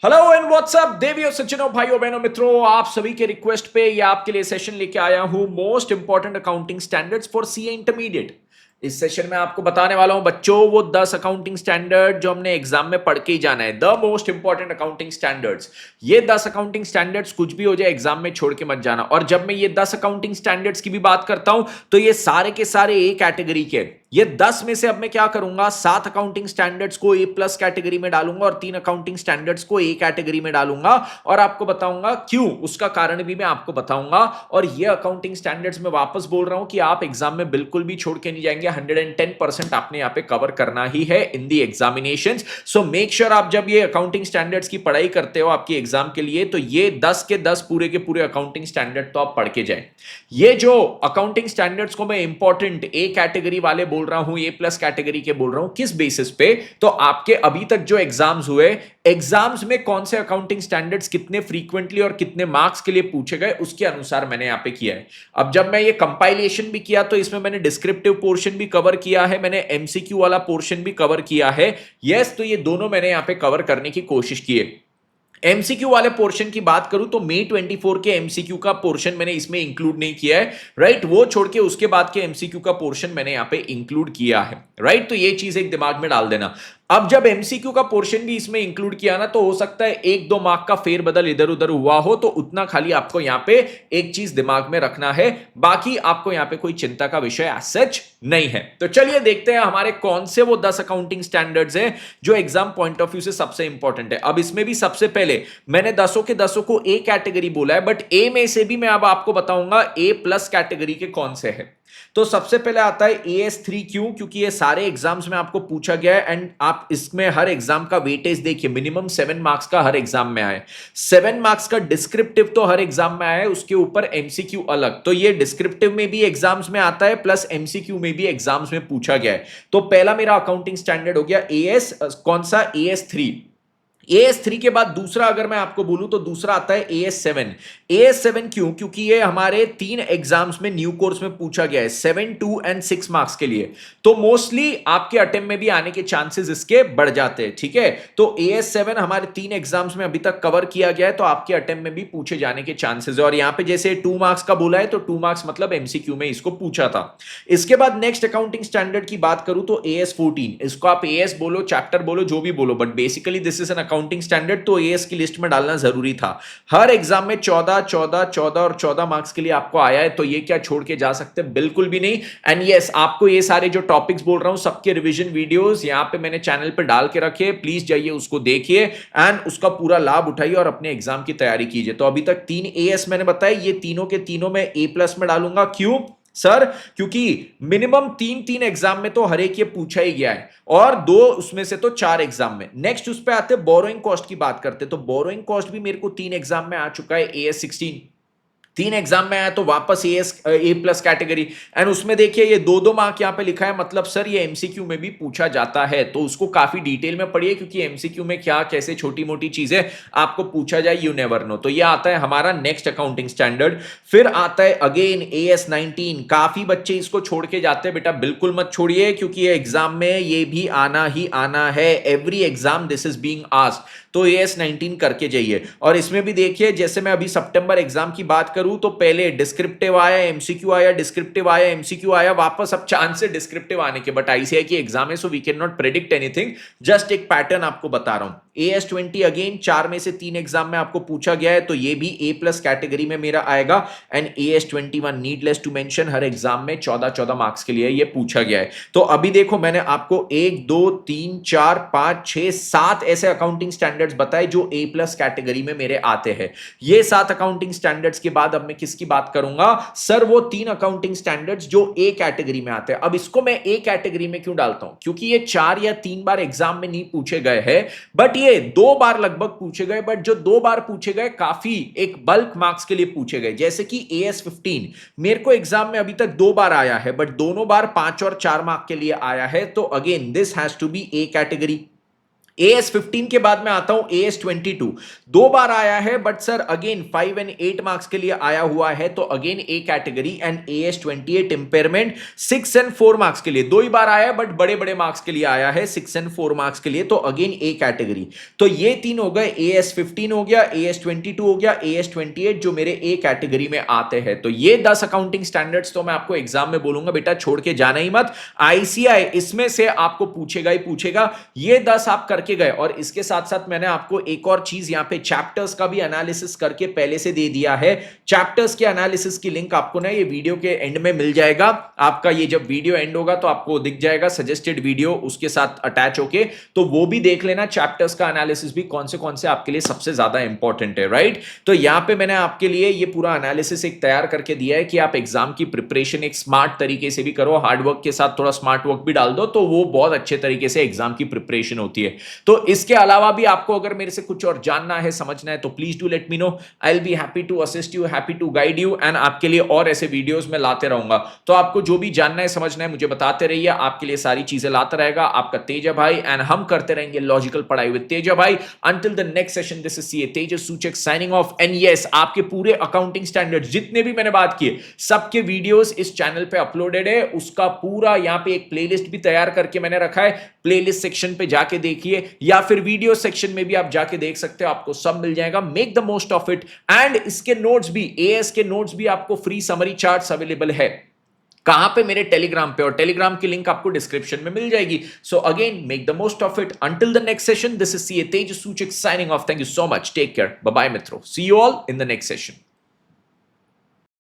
Hello and WhatsApp देवियों सज्जनों भाइयों बहनों मित्रों, आप सभी के रिक्वेस्ट पे ये आपके लिए सेशन लेके आया हूं most important accounting standards for CA intermediate. इस सेशन में आपको बताने वाला हूं बच्चों वो 10 अकाउंटिंग स्टैंडर्ड जो हमने एग्जाम में पढ़ के ही जाना है, the most important accounting standards. ये 10 अकाउंटिंग स्टैंडर्ड्स कुछ भी हो जाए एग्जाम में छोड़ के मत जाना। और जब मैं ये 10 अकाउंटिंग स्टैंडर्ड्स की भी बात करता हूं तो ये सारे के सारे ए कैटेगरी के। ये 10 में से अब मैं क्या करूंगा, 7 अकाउंटिंग स्टैंडर्ड्स को ए प्लस कैटेगरी में डालूंगा और 3 अकाउंटिंग स्टैंडर्ड्स को ए कैटेगरी में डालूंगा। और आपको बताऊंगा क्यों, उसका कारण भी मैं आपको बताऊंगा। और ये अकाउंटिंग स्टैंडर्ड्स में वापस बोल रहा हूं कि आप एग्जाम में बिल्कुल भी छोड़ के नहीं जाएंगे। 110% आपने यहां पे कवर करना ही है in the examination. So make sure आप जब ये अकाउंटिंग स्टैंडर्ड्स की पढ़ाई करते हो आपकी एग्जाम के लिए, तो ये 10 के 10 पूरे के पूरे अकाउंटिंग स्टैंडर्ड तो आप पढ़ के जाए। ये जो अकाउंटिंग स्टैंडर्ड्स को मैं इंपॉर्टेंट ए कैटेगरी वाले बोल रहा हूं, ए प्लस कैटेगरी के बोल रहा हूं, किस बेसिस पे? तो आपके अभी तक जो एग्जाम्स हुए, एग्जाम्स में कौन से अकाउंटिंग स्टैंडर्ड्स कितने फ्रीक्वेंटली और कितने मार्क्स के लिए पूछे गए, उसके अनुसार मैंने यहां पे किया है। अब जब मैं ये कंपाइलेशन भी किया तो इसमें मैंने डिस्क्रिप्टिव पोर्शन भी कवर किया है, मैंने एमसीक्यू वाला पोर्शन भी कवर किया है। यस, तो ये दोनों मैंने यहां पे कवर करने की कोशिश की है। एमसीक्यू वाले पोर्शन की बात करूं तो May 24 के एमसीक्यू का पोर्शन मैंने इसमें इंक्लूड नहीं किया है, राइट। वो छोड़ के उसके बाद के एमसीक्यू का पोर्शन मैंने यहां पे इंक्लूड किया है, राइट। तो ये चीज एक दिमाग में डाल देना। अब जब एमसीक्यू का पोर्शन भी इसमें इंक्लूड किया ना, तो हो सकता है 1-2 मार्क का फेरबदल इधर उधर हुआ हो, तो उतना खाली आपको यहां पे एक चीज दिमाग में रखना है। बाकी आपको यहां पे कोई चिंता का विषय एज सच नहीं है। तो चलिए देखते हैं हमारे कौन से वो 10 अकाउंटिंग स्टैंडर्ड्स हैं जो एग्जाम पॉइंट ऑफ व्यू से सबसे इंपॉर्टेंट है। अब इसमें भी सबसे पहले मैंने 10 के 10 को ए कैटेगरी बोला है, बट ए में से भी मैं अब आपको बताऊंगा ए प्लस कैटेगरी के कौन से हैं। तो सबसे पहले आता है AS3। क्यों? क्योंकि ये सारे एग्जाम्स में आपको पूछा गया है एंड आप इसमें हर एग्जाम का वेटेज देखिए, मिनिमम 7 मार्क्स का हर एग्जाम में आए। 7 मार्क्स का डिस्क्रिप्टिव तो हर एग्जाम में आया है, उसके ऊपर एमसीक्यू अलग। तो ये डिस्क्रिप्टिव में भी एग्जाम्स में आता है प्लस एमसीक्यू में भी एग्जाम्स में पूछा गया है। तो पहला मेरा अकाउंटिंग स्टैंडर्ड हो गया एएस, कौन सा? AS3। AS3 के बाद दूसरा अगर मैं आपको बोलूं तो दूसरा आता है AS7। AS7 क्यों? क्योंकि ये हमारे 3 एग्जाम्स में न्यू कोर्स में पूछा गया है, 7, 2 एंड 6 मार्क्स के लिए। तो मोस्टली आपके अटेम्प्ट में भी आने के चांसेस इसके बढ़ जाते हैं, ठीक है। तो AS7 हमारे 3 एग्जाम्स में अभी तक कवर किया गया है, तो आपके अटेम्प्ट में भी पूछे जाने के चांसेस है। और यहां पे जैसे 2 मार्क्स का बोला है, तो 2 मार्क्स मतलब एमसीक्यू में इसको पूछा था। इसके बाद नेक्स्ट अकाउंटिंग स्टैंडर्ड की बात करूं तो AS14। इसको आप AS बोलो, चैप्टर बोलो, जो भी बोलो, but basically this is an accounting standard, तो एएस की लिस्ट में डालना जरूरी था। हर एग्जाम में 14 14 14 और 14 मार्क्स के लिए आपको आया है, तो ये क्या छोड़ के जा सकते? बिल्कुल भी नहीं। एंड यस, आपको ये सारे जो टॉपिक्स बोल रहा हूं सबके रिवीजन वीडियोस यहां पे मैंने चैनल पे डाल के रखे, प्लीज जाइए उसको देखिए एंड उसका पूरा लाभ उठाइए और अपने एग्जाम की तैयारी कीजिए। तो अभी तक 3 एएस मैंने बताया, ये तीनों के तीनों में ए प्लस में डालूंगा। क्यों सर? क्योंकि मिनिमम 3 एग्जाम में तो हर एक ये पूछा ही गया है, और 2 उसमें से तो 4 एग्जाम में। नेक्स्ट उस पे आते बोरोइंग कॉस्ट की बात करते, तो बोरोइंग कॉस्ट भी मेरे को 3 एग्जाम में आ चुका है। AS16 3 एग्जाम में आया, तो वापस ए प्लस कैटेगरी। एंड उसमें देखिए ये 2-2 मार्क यहां पे लिखा है, मतलब सर ये एमसीक्यू में भी पूछा जाता है, तो उसको काफी डिटेल में पढ़िए, क्योंकि एमसीक्यू में क्या कैसे छोटी मोटी चीजें आपको पूछा जाए, यू नेवर नो। तो ये आता है हमारा नेक्स्ट अकाउंटिंग स्टैंडर्ड। फिर आता है अगेन AS19। काफी बच्चे इसको छोड़ के जाते हैं, बेटा बिल्कुल मत छोड़िए, क्योंकि ये एग्जाम में ये भी आना ही आना है। Every exam this is being asked, तो AS19 करके जाइए। और इसमें भी देखिए, जैसे मैं अभी सितंबर एग्जाम की बात करूं तो पहले डिस्क्रिप्टिव आया, एमसीक्यू आया, डिस्क्रिप्टिव आया, एमसीक्यू आया, वापस अब चांस है डिस्क्रिप्टिव आने के, बट आईसीआई की एग्जाम है, so we can not predict anything, just एक पैटर्न आपको बता रहा हूं। AS20 अगेन 4 में से 3 एग्जाम में आपको पूछा गया है, तो ये भी ए प्लस कैटेगरी में मेरा आएगा। And AS21 needless to mention, हर एग्जाम में 14-14 मार्क्स के लिए ये पूछा गया है। तो अभी देखो मैंने आपको 1 2 3 4 5 6 7 ऐसे अकाउंटिंग स्टैंडर्ड्स बताए जो ए प्लस कैटेगरी में मेरे आते हैं। ये 7 अकाउंटिंग स्टैंडर्ड्स के बाद अब मैं किसकी बात करूंगा? सर वो 3 अकाउंटिंग स्टैंडर्ड्स जो ए कैटेगरी में आते हैं। अब इसको मैं ए कैटेगरी में क्यों डालता हूं? क्योंकि ये 4 या 3 बार एग्जाम में नहीं पूछे गए हैं, बट ये 2 बार लगभग पूछे गए, बट जो 2 बार पूछे गए काफी एक बल्क मार्क्स के लिए पूछे गए। जैसे कि AS15 मेरे को एग्जाम में अभी तक 2 बार आया है, बट दोनों बार 5 और 4 मार्क के लिए आया है, तो again this has to be A category. AS15 के बाद मैं आता हूं AS22, 2 बार आया है, but sir again 5 and 8 marks के लिए आया हुआ है, तो again A category. And AS28 impairment 6 and 4 marks के लिए 2 ही बार आया है, बट बड़े बड़े मार्क्स के लिए आया है, 6 एंड 4 मार्क्स के लिए, तो अगेन ए कैटेगरी। तो ये 3 हो गए, AS15 हो गया, AS22 हो गया, AS28 जो मेरे ए कैटेगरी में आते हैं। तो ये 10 अकाउंटिंग स्टैंडर्ड्स तो मैं आपको एग्जाम में बोलूंगा बेटा छोड़ के जाना ही मत, ICAI इसमें से आपको पूछेगा ही पूछेगा। ये 10 आप करके गए, और इसके साथ साथ मैंने आपको एक और चीज यहां पे चैप्टर्स का भी एनालिसिस करके पहले से दे दिया है। चैप्टर्स के एनालिसिस की लिंक आपको ना ये वीडियो के एंड में मिल जाएगा। आपका ये जब वीडियो एंड होगा तो आपको दिख जाएगा सजेस्टेड वीडियो उसके साथ अटैच होके, तो वो भी देख लेना। चैप्टर्स का एनालिसिस भी कौन से आपके लिए सबसे ज्यादा इंपॉर्टेंट है, राइट। तो यहां पे मैंने आपके लिए ये पूरा एनालिसिस एक तैयार करके दिया है कि आप एग्जाम की प्रिपरेशन एक स्मार्ट तरीके से भी करो, हार्डवर्क के साथ थोड़ा स्मार्ट वर्क भी डाल दो, तो वो बहुत अच्छे तरीके से एग्जाम की प्रिपरेशन होती है। तो इसके अलावा भी आपको अगर मेरे से कुछ और जानना है, समझना है, तो please do let me know. I will be happy to assist you, happy to guide you, and आपके लिए और ऐसे वीडियोस में लाते रहूंगा। तो आपको जो भी जानना है, समझना है, मुझे बताते रहिए, आपके लिए सारी चीजें लाता रहेगा आपका तेजा भाई, एंड हम करते रहेंगे लॉजिकल पढ़ाई विद तेजा भाई। Until the next session, this is CA Tejas Suchak signing of. And yes, आपके पूरे अकाउंटिंग स्टैंडर्ड जितने भी मैंने बात किए, सबके वीडियोस इस चैनल पे अपलोडेड है। उसका पूरा यहां पे एक प्लेलिस्ट भी तैयार करके मैंने रखा है, प्लेलिस्ट सेक्शन पे जाके देखिए, या फिर वीडियो सेक्शन में भी आप जाके देख सकते हो, आपको सब मिल जाएगा। Make the most of it. And इसके नोट्स भी, एएस के नोट्स भी आपको फ्री समरी चार्ट्स अवेलेबल है। कहां पे? मेरे टेलीग्राम पे, और टेलीग्राम की लिंक आपको डिस्क्रिप्शन में मिल जाएगी। So again, make the most of it. Until the next session, this is CA Tejas Suchak signing off. Thank you so much, take care, bye bye मित्रों, see you all in the next session.